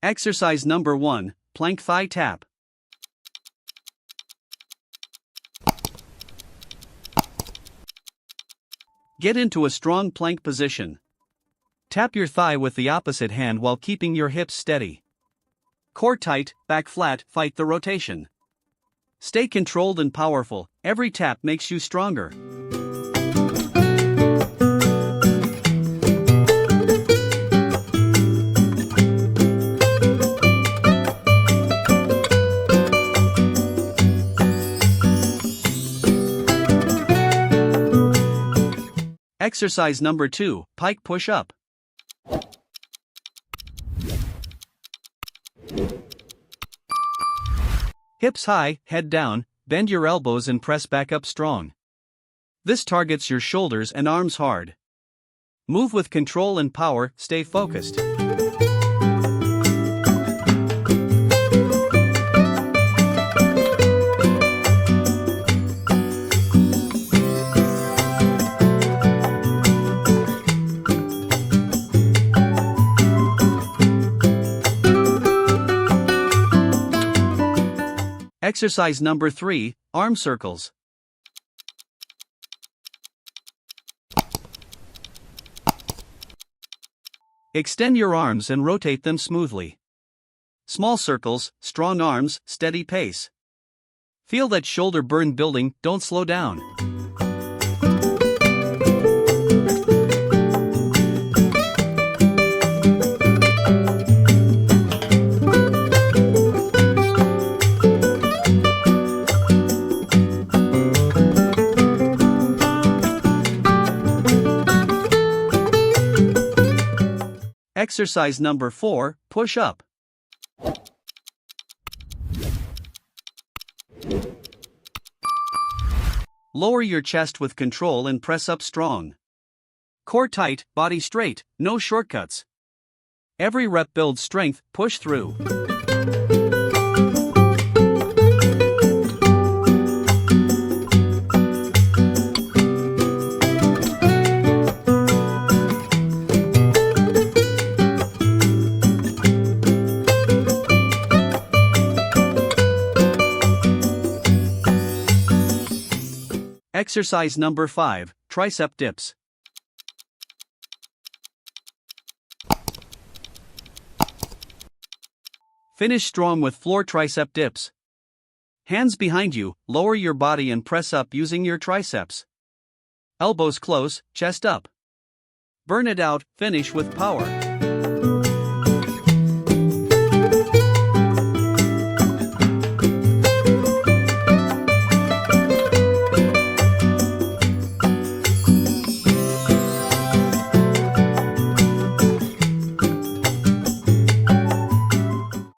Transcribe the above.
Exercise number 1, plank thigh tap. Get into a strong plank position. Tap your thigh with the opposite hand while keeping your hips steady. Core tight, back flat, fight the rotation. Stay controlled and powerful, every tap makes you stronger. Exercise number 2, pike push-up. Hips high, head down, bend your elbows and press back up strong. This targets your shoulders and arms hard. Move with control and power, stay focused. Exercise number 3, arm circles. Extend your arms and rotate them smoothly. Small circles, strong arms, steady pace. Feel that shoulder burn building, don't slow down. Exercise number 4, push up. Lower your chest with control and press up strong. Core tight, body straight, no shortcuts. Every rep builds strength, push through. Exercise number 5, tricep dips. Finish strong with floor tricep dips. Hands behind you, lower your body and press up using your triceps. Elbows close, chest up. Burn it out, finish with power.